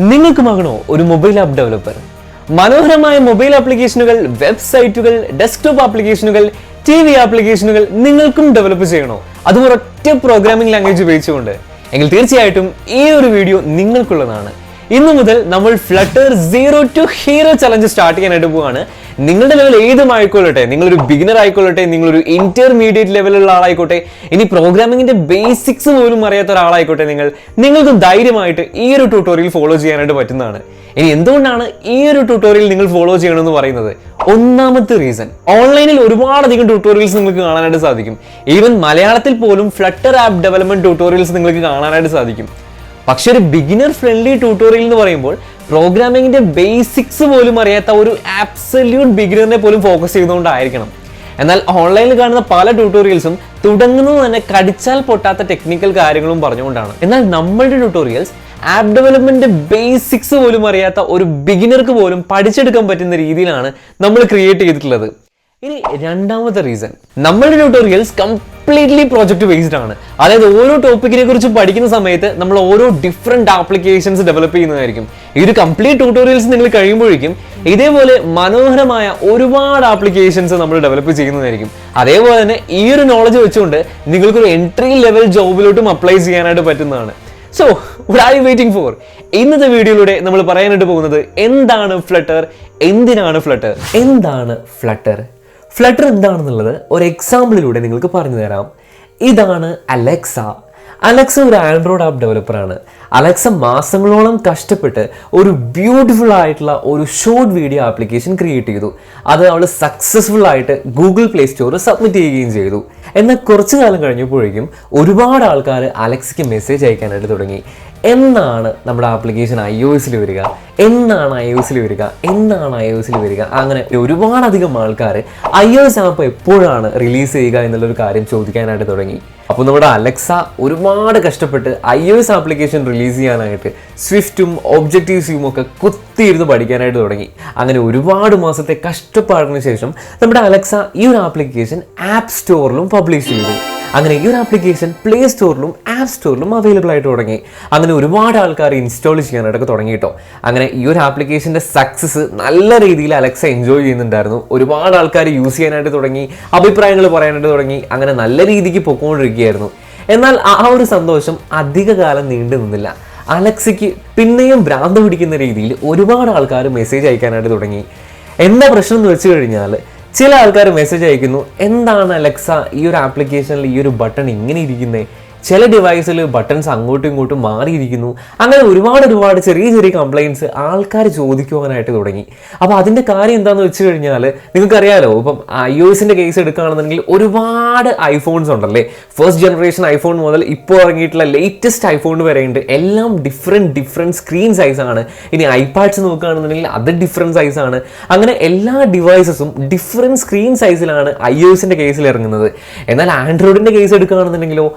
നിങ്ങൾക്കുമാകണോ ഒരു mobile app developer? മനോഹരമായ mobile ആപ്ലിക്കേഷനുകൾ, വെബ്സൈറ്റുകൾ, ഡെസ്ക്ടോപ്പ് ആപ്ലിക്കേഷനുകൾ, TV ആപ്ലിക്കേഷനുകൾ നിങ്ങൾക്കും ഡെവലപ്പ് ചെയ്യണോ? അതും ഒരൊറ്റ പ്രോഗ്രാമിംഗ് ലാംഗ്വേജ് ഉപയോഗിച്ചുകൊണ്ട്? എങ്കിൽ തീർച്ചയായിട്ടും ഈ ഒരു വീഡിയോ നിങ്ങൾക്കുള്ളതാണ്. ഇന്നു മുതൽ നമ്മൾ flutter zero to hero challenge start ചെയ്യാനായിട്ട് പോവാണ്. നിങ്ങളുടെ ലെവൽ ഏതുമായിക്കൊള്ളട്ടെ, നിങ്ങളൊരു ബിഗിനർ ആയിക്കൊള്ളട്ടെ, നിങ്ങളൊരു ഇന്റർമീഡിയറ്റ് ലെവലുള്ള ആളായിക്കോട്ടെ, ഇനി പ്രോഗ്രാമിംഗിന്റെ ബേസിക്സ് പോലും അറിയാത്ത ഒരാളായിക്കോട്ടെ, നിങ്ങൾക്ക് ധൈര്യമായിട്ട് ഈ ഒരു ട്യൂട്ടോറിയൽ ഫോളോ ചെയ്യാനായിട്ട് പറ്റുന്നതാണ്. ഇനി എന്തുകൊണ്ടാണ് ഈ ഒരു ട്യൂട്ടോറിയൽ നിങ്ങൾ ഫോളോ ചെയ്യണമെന്ന് പറയുന്നത്? ഒന്നാമത്തെ റീസൺ, ഓൺലൈനിൽ ഒരുപാടധികം ട്യൂട്ടോറിയൽസ് നിങ്ങൾക്ക് കാണാനായിട്ട് സാധിക്കും. ഈവൻ മലയാളത്തിൽ പോലും ഫ്ലട്ടർ ആപ്പ് ഡെവലപ്മെന്റ് ട്യൂട്ടോറിയൽസ് നിങ്ങൾക്ക് കാണാനായിട്ട് സാധിക്കും. പക്ഷെ ഒരു ബിഗിനർ ഫ്രണ്ട്ലി ട്യൂട്ടോറിയൽ എന്ന് പറയുമ്പോൾ പ്രോഗ്രാമിംഗിന്റെ ബേസിക്സ് പോലും അറിയാത്ത ഒരു ആബ്സല്യൂട്ട് ബിഗിനറിനെ പോലും ഫോക്കസ് ചെയ്തുകൊണ്ടായിരിക്കണം. എന്നാൽ ഓൺലൈനിൽ കാണുന്ന പല ട്യൂട്ടോറിയൽസും തുടങ്ങുന്നത് തന്നെ കടിച്ചാൽ പൊട്ടാത്ത ടെക്നിക്കൽ കാര്യങ്ങളും പറഞ്ഞുകൊണ്ടാണ്. എന്നാൽ നമ്മളുടെ ട്യൂട്ടോറിയൽസ് ആപ്പ് ഡെവലപ്മെന്റ് ബേസിക്സ് പോലും അറിയാത്ത ഒരു ബിഗിനർക്ക് പോലും പഠിച്ചെടുക്കാൻ പറ്റുന്ന രീതിയിലാണ് നമ്മൾ ക്രിയേറ്റ് ചെയ്തിട്ടുള്ളത്. ഇനി രണ്ടാമത്തെ റീസൺ, നമ്മളുടെ ട്യൂട്ടോറിയൽസ് കംപ്ലീറ്റ്ലി പ്രോജക്റ്റ് ബേസ്ഡ് ആണ്. അതായത് ഓരോ ടോപ്പിക്കിനെ കുറിച്ച് പഠിക്കുന്ന സമയത്ത് നമ്മൾ ഓരോ ഡിഫറെന്റ് ആപ്ലിക്കേഷൻസ് ഡെവലപ്പ് ചെയ്യുന്നതായിരിക്കും. ഈ ഒരു കംപ്ലീറ്റ് ട്യൂട്ടോറിയൽസ് നിങ്ങൾ കഴിയുമ്പോഴേക്കും ഇതേപോലെ മനോഹരമായ ഒരുപാട് ആപ്ലിക്കേഷൻസ് നമ്മൾ ഡെവലപ്പ് ചെയ്യുന്നതായിരിക്കും. അതേപോലെ തന്നെ ഈ ഒരു നോളജ് വെച്ചുകൊണ്ട് നിങ്ങൾക്കൊരു എൻട്രി ലെവൽ ജോബിലോട്ടും അപ്ലൈ ചെയ്യാനായിട്ട് പറ്റുന്നതാണ്. So what are you waiting for? ഇന്നത്തെ വീഡിയോയിലൂടെ നമ്മൾ പറയാനായിട്ട് പോകുന്നത് എന്താണ് ഫ്ലട്ടർ, എന്തിനാണ് ഫ്ലട്ടർ, എന്താണ് ഫ്ലട്ടർ, ഫ്ലട്ടർ എന്താണെന്നുള്ളത് ഒരു എക്സാമ്പിളിലൂടെ നിങ്ങൾക്ക് പറഞ്ഞു തരാം. ഇതാണ് അലക്സ. അലക്സ ഒരു ആൻഡ്രോയിഡ് ആപ്പ് ഡെവലപ്പറാണ്. അലക്സ മാസങ്ങളോളം കഷ്ടപ്പെട്ട് ഒരു ബ്യൂട്ടിഫുൾ ആയിട്ടുള്ള ഒരു ഷോർട്ട് വീഡിയോ ആപ്ലിക്കേഷൻ ക്രിയേറ്റ് ചെയ്തു. അത് അവൾ സക്സസ്ഫുൾ ആയിട്ട് ഗൂഗിൾ പ്ലേ സ്റ്റോറിൽ സബ്മിറ്റ് ചെയ്യുകയും ചെയ്തു. എന്നാൽ കുറച്ചു കാലം കഴിഞ്ഞപ്പോഴേക്കും ഒരുപാട് ആൾക്കാർ അലക്സയ്ക്ക് മെസ്സേജ് അയക്കാനായിട്ട് തുടങ്ങി. എന്നാണ് നമ്മുടെ ആപ്ലിക്കേഷൻ iOS-ൽ വരിക, എന്നാണ് iOS-ൽ വരിക, എന്നാണ് iOS-ൽ വരിക, അങ്ങനെ ഒരുപാടധികം ആൾക്കാർ iOS ആപ്പ് എപ്പോഴാണ് റിലീസ് ചെയ്യുക എന്നുള്ളൊരു കാര്യം ചോദിക്കാനായിട്ട് തുടങ്ങി. അപ്പോൾ നമ്മുടെ അലക്സ ഒരുപാട് കഷ്ടപ്പെട്ട് iOS ആപ്ലിക്കേഷൻ റിലീസ് ചെയ്യാനായിട്ട് സ്വിഫ്റ്റും ഒബ്ജക്റ്റീവ്സും ഒക്കെ കുത്തിയിരുന്ന് പഠിക്കാനായിട്ട് തുടങ്ങി. അങ്ങനെ ഒരുപാട് മാസത്തെ കഷ്ടപ്പാടിന് ശേഷം നമ്മുടെ അലക്സ ഈ ഒരു ആപ്ലിക്കേഷൻ ആപ്പ് സ്റ്റോറിലും പബ്ലിഷ് ചെയ്തു. അങ്ങനെ ഈ ഒരു ആപ്ലിക്കേഷൻ പ്ലേ സ്റ്റോറിലും ആപ്പ് സ്റ്റോറിലും അവൈലബിൾ ആയിട്ട് തുടങ്ങി. അങ്ങനെ ഒരുപാട് ആൾക്കാർ ഇൻസ്റ്റാൾ ചെയ്യാനായിട്ടൊക്കെ തുടങ്ങി കേട്ടോ. അങ്ങനെ ഈ ഒരു ആപ്ലിക്കേഷൻ്റെ സക്സസ് നല്ല രീതിയിൽ അലക്സ എൻജോയ് ചെയ്യുന്നുണ്ടായിരുന്നു. ഒരുപാട് ആൾക്കാർ യൂസ് ചെയ്യാനായിട്ട് തുടങ്ങി, അഭിപ്രായങ്ങൾ പറയാനായിട്ട് തുടങ്ങി. അങ്ങനെ നല്ല രീതിക്ക് പൊക്കോണ്ടിരിക്കുകയായിരുന്നു. എന്നാൽ ആ ഒരു സന്തോഷം അധിക കാലം നീണ്ടു നിന്നില്ല. അലക്സയ്ക്ക് പിന്നെയും ഭ്രാന്ത് പിടിക്കുന്ന രീതിയിൽ ഒരുപാട് ആൾക്കാർ മെസ്സേജ് അയക്കാനായിട്ട് തുടങ്ങി. എന്താ പ്രശ്നം എന്ന് വെച്ച് കഴിഞ്ഞാൽ, ചില ആൾക്കാർ മെസ്സേജ് അയക്കുന്നു, എന്താണ് അലക്സ ഈ ഒരു ആപ്ലിക്കേഷനിൽ ഈ ഒരു ബട്ടൺ ഇങ്ങനെ ഇരിക്കുന്നത്, ചില ഡിവൈസിൽ ബട്ടൺസ് അങ്ങോട്ടും ഇങ്ങോട്ടും മാറിയിരിക്കുന്നു. അങ്ങനെ ഒരുപാട് ചെറിയ ചെറിയ കംപ്ലയിൻറ്റ്സ് ആൾക്കാർ ചോദിക്കുവാനായിട്ട് തുടങ്ങി. അപ്പോൾ അതിൻ്റെ കാര്യം എന്താണെന്ന് വെച്ച് കഴിഞ്ഞാൽ, നിങ്ങൾക്കറിയാലോ, ഇപ്പം iOS-ൻ്റെ കേസ് എടുക്കുകയാണെന്നുണ്ടെങ്കിൽ ഒരുപാട് ഐഫോൺസ് ഉണ്ടല്ലേ. ഫസ്റ്റ് ജനറേഷൻ ഐഫോൺ മുതൽ ഇപ്പോൾ ഇറങ്ങിയിട്ടുള്ള ലേറ്റസ്റ്റ് ഐഫോൺ വരെ ഉണ്ട്. എല്ലാം ഡിഫറെൻറ്റ് സ്ക്രീൻ സൈസാണ്. ഇനി ഐപാഡ്സ് നോക്കുകയാണെന്നുണ്ടെങ്കിൽ അത് ഡിഫറെൻറ്റ് സൈസാണ്. അങ്ങനെ എല്ലാ ഡിവൈസസും ഡിഫറെൻറ്റ് സ്ക്രീൻ സൈസിലാണ് iOS-ൻ്റെ കേസിൽ ഇറങ്ങുന്നത്. എന്നാൽ ആൻഡ്രോയിഡിൻ്റെ കേസ് എടുക്കുകയാണെന്നുണ്ടെങ്കിലോ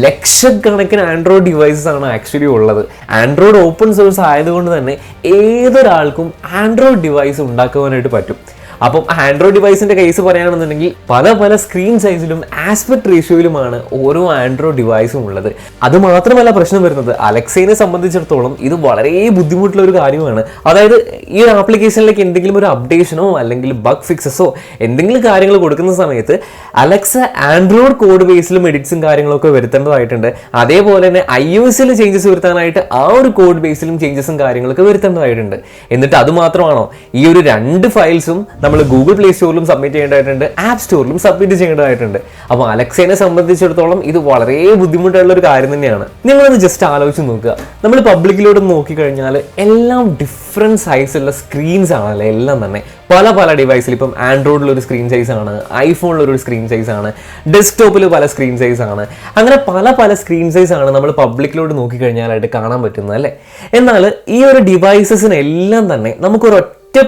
ലക്ഷക്കണക്കിന് ആൻഡ്രോയിഡ് ഡിവൈസസ് ആണ് ആക്ച്വലി ഉള്ളത്. ആൻഡ്രോയിഡ് ഓപ്പൺ സോഴ്സ് ആയതുകൊണ്ട് തന്നെ ഏതൊരാൾക്കും ആൻഡ്രോയിഡ് ഡിവൈസ് ഉണ്ടാക്കുവാനായിട്ട് പറ്റും. അപ്പം ആൻഡ്രോയിഡ് ഡിവൈസിൻ്റെ കേസ് പറയുകയാണെന്നുണ്ടെങ്കിൽ പല സ്ക്രീൻ സൈസിലും ആസ്പെക്ട് റേഷ്യോയിലുമാണ് ഓരോ ആൻഡ്രോയിഡ് ഡിവൈസും ഉള്ളത്. അതുമാത്രമല്ല പ്രശ്നം വരുന്നത്, അലക്സയെ സംബന്ധിച്ചിടത്തോളം ഇത് വളരെ ബുദ്ധിമുട്ടുള്ള ഒരു കാര്യമാണ്. അതായത് ഈ ഒരു ആപ്ലിക്കേഷനിലേക്ക് എന്തെങ്കിലും ഒരു അപ്ഡേഷനോ അല്ലെങ്കിൽ ബഗ് ഫിക്സസോ എന്തെങ്കിലും കാര്യങ്ങൾ കൊടുക്കുന്ന സമയത്ത് അലക്സ ആൻഡ്രോയിഡ് കോഡ് ബേസിലും എഡിറ്റ്സും കാര്യങ്ങളൊക്കെ വരുത്തേണ്ടതായിട്ടുണ്ട്. അതേപോലെ തന്നെ iOS-ൽ ചേഞ്ചസ് വരുത്താനായിട്ട് ആ ഒരു കോഡ് ബേസിലും ചേഞ്ചസും കാര്യങ്ങളൊക്കെ വരുത്തേണ്ടതായിട്ടുണ്ട്. എന്നിട്ട് അതുമാത്രമാണോ, ഈ ഒരു രണ്ട് ഫയൽസും നമ്മൾ ഗൂഗിൾ പ്ലേ സ്റ്റോറിലും സബ്മിറ്റ് ചെയ്യേണ്ടതായിട്ടുണ്ട്, ആപ്പ് സ്റ്റോറിലും സബ്മിറ്റ് ചെയ്യേണ്ടതായിട്ടുണ്ട്. അപ്പോൾ അലക്സയെ സംബന്ധിച്ചിടത്തോളം ഇത് വളരെ ബുദ്ധിമുട്ടുള്ള ഒരു കാര്യം തന്നെയാണ്. നിങ്ങളൊന്ന് ജസ്റ്റ് ആലോചിച്ച് നോക്കുക. നമ്മൾ പബ്ലിക്കിലോട്ട് നോക്കിക്കഴിഞ്ഞാൽ എല്ലാം ഡിഫറെൻറ്റ് സൈസുള്ള സ്ക്രീൻസ് ആണല്ലേ. എല്ലാം തന്നെ പല ഡിവൈസിൽ, ഇപ്പം ആൻഡ്രോയിഡിലൊരു സ്ക്രീൻ സൈസാണ്, ഐഫോണിലൊരു സ്ക്രീൻ സൈസാണ്, ഡെസ്ക്ടോപ്പിൽ പല സ്ക്രീൻ സൈസാണ്. അങ്ങനെ പല സ്ക്രീൻ സൈസാണ് നമ്മൾ പബ്ലിക്കിലോട്ട് നോക്കിക്കഴിഞ്ഞാലായിട്ട് കാണാൻ പറ്റുന്നത് അല്ലേ. എന്നാൽ ഈ ഒരു ഡിവൈസസിനെല്ലാം തന്നെ നമുക്കൊരു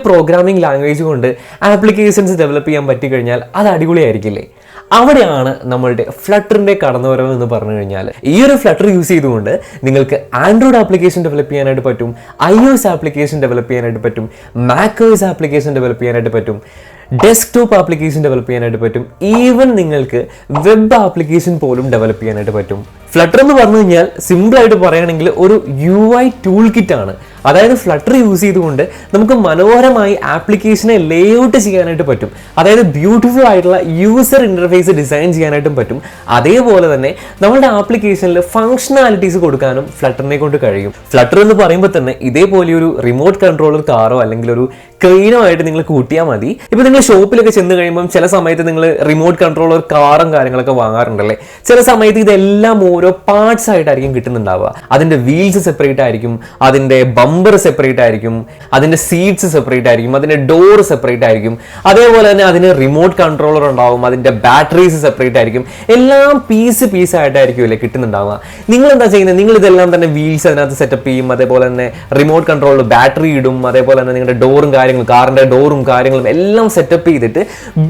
പ്രോഗ്രാമിംഗ് ലാംഗ്വേജ് കൊണ്ട് ആപ്ലിക്കേഷൻസ് ഡെവലപ്പ് ചെയ്യാൻ പറ്റിക്കഴിഞ്ഞാൽ അത് അടിപൊളിയായിരിക്കില്ലേ. അവിടെയാണ് നമ്മളുടെ ഫ്ലട്ടറിന്റെ കടന്നുവരവ് എന്ന് പറഞ്ഞു കഴിഞ്ഞാൽ. ഈ ഒരു ഫ്ലട്ടർ യൂസ് ചെയ്തുകൊണ്ട് നിങ്ങൾക്ക് ആൻഡ്രോയിഡ് ആപ്ലിക്കേഷൻ ഡെവലപ്പ് ചെയ്യാനായിട്ട് പറ്റും, iOS ആപ്ലിക്കേഷൻ ഡെവലപ്പ് ചെയ്യാനായിട്ട് പറ്റും, macOS ആപ്ലിക്കേഷൻ ഡെവലപ്പ് ചെയ്യാനായിട്ട് പറ്റും, ഡെസ്ക്ടോപ്പ് ആപ്ലിക്കേഷൻ ഡെവലപ്പ് ചെയ്യാനായിട്ട് പറ്റും, ഈവൻ നിങ്ങൾക്ക് വെബ് ആപ്ലിക്കേഷൻ പോലും ഡെവലപ്പ് ചെയ്യാനായിട്ട് പറ്റും. ഫ്ലട്ടർ എന്ന് പറഞ്ഞു കഴിഞ്ഞാൽ സിമ്പിൾ ആയിട്ട് പറയുകയാണെങ്കിൽ ഒരു UI ടൂൾ കിറ്റ് ആണ്. അതായത് ഫ്ലട്ടർ യൂസ് ചെയ്തുകൊണ്ട് നമുക്ക് മനോഹരമായി ആപ്ലിക്കേഷനെ ലേഔട്ട് ചെയ്യാനായിട്ട് പറ്റും. അതായത് ബ്യൂട്ടിഫുൾ ആയിട്ടുള്ള യൂസർ ഇന്റർഫേസ് ഡിസൈൻ ചെയ്യാനായിട്ടും പറ്റും. അതേപോലെ തന്നെ നമ്മുടെ ആപ്ലിക്കേഷനിൽ ഫംഗ്ഷനാലിറ്റീസ് കൊടുക്കാനും ഫ്ലട്ടറിനെ കൊണ്ട് കഴിയും. ഫ്ലട്ടർ എന്ന് പറയുമ്പോൾ തന്നെ ഇതേപോലെ ഒരു റിമോട്ട് കൺട്രോളർ കാറോ അല്ലെങ്കിൽ ഒരു ക്രെയിനോ ആയിട്ട് നിങ്ങൾ കൂട്ടിയാൽ മതി. ഇപ്പൊ നിങ്ങൾ ഷോപ്പിലൊക്കെ ചെന്ന് കഴിയുമ്പോൾ ചില സമയത്ത് നിങ്ങൾ റിമോട്ട് കൺട്രോളർ കാറും കാര്യങ്ങളൊക്കെ വാങ്ങാറുണ്ടല്ലേ. ചില സമയത്ത് ഇതെല്ലാം ഓരോ പാർട്സ് ആയിട്ടായിരിക്കും കിട്ടുന്നുണ്ടാവുക. അതിന്റെ വീൽസ് സെപ്പറേറ്റ് ആയിരിക്കും, അതിന്റെ ബമ്പർ സെപ്പറേറ്റ് ആയിരിക്കും, അതിന്റെ സീറ്റ്സ് സെപ്പറേറ്റ് ആയിരിക്കും, അതിന്റെ ഡോർ സെപ്പറേറ്റ് ആയിരിക്കും. അതേപോലെ തന്നെ അതിന് റിമോട്ട് കൺട്രോളർ ഉണ്ടാവും, അതിന്റെ ബാറ്ററീസ് സെപ്പറേറ്റ് ആയിരിക്കും. എല്ലാം പീസ് ആയിട്ടായിരിക്കും അല്ലേ കിട്ടുന്നുണ്ടാവുക. നിങ്ങൾ എന്താ ചെയ്യുന്നത്? നിങ്ങൾ ഇതെല്ലാം തന്നെ വീൽസ് അതിനകത്ത് സെറ്റപ്പ് ചെയ്യും, അതേപോലെ തന്നെ റിമോട്ട് കൺട്രോളിൽ ബാറ്ററി ഇടും, അതേപോലെ തന്നെ നിങ്ങളുടെ ഡോറും കാര്യങ്ങളും കാറിന്റെ ഡോറും കാര്യങ്ങളും എല്ലാം സെറ്റപ്പ് ചെയ്തിട്ട്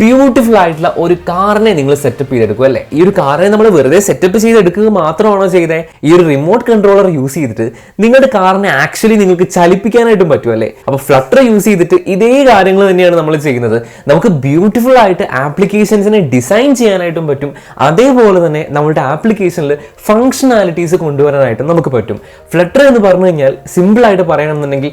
ബ്യൂട്ടിഫുൾ ആയിട്ടുള്ള ഒരു കാറിനെ നിങ്ങൾ സെറ്റപ്പ് ചെയ്തെടുക്കും അല്ലേ. ഈ ഒരു കാറിനെ നമ്മൾ വെറുതെ സെറ്റപ്പ് ചെയ്തെടുക്കുക മാത്രമാണോ ചെയ്തേ? ഈ ഒരു റിമോട്ട് കൺട്രോളർ യൂസ് ചെയ്തിട്ട് നിങ്ങളുടെ കാറിനെ ആക്ച്വലി നിങ്ങൾക്ക് ചലിപ്പിക്കാനായിട്ടും പറ്റും അല്ലേ. അപ്പൊ ഫ്ലട്ടർ യൂസ് ചെയ്തിട്ട് ഇതേ കാര്യങ്ങൾ തന്നെയാണ് നമ്മൾ ചെയ്യുന്നത്. നമുക്ക് ബ്യൂട്ടിഫുൾ ആയിട്ട് ആപ്ലിക്കേഷൻസിനെ ഡിസൈൻ ചെയ്യാനായിട്ടും പറ്റും, അതേപോലെ തന്നെ നമ്മുടെ ആപ്ലിക്കേഷനിൽ ഫംഗ്ഷനാലിറ്റീസ് കൊണ്ടുവരാനായിട്ടും നമുക്ക് പറ്റും. ഫ്ലട്ടർ എന്ന് പറഞ്ഞു കഴിഞ്ഞാൽ സിമ്പിൾ ആയിട്ട് പറയണമെന്നുണ്ടെങ്കിൽ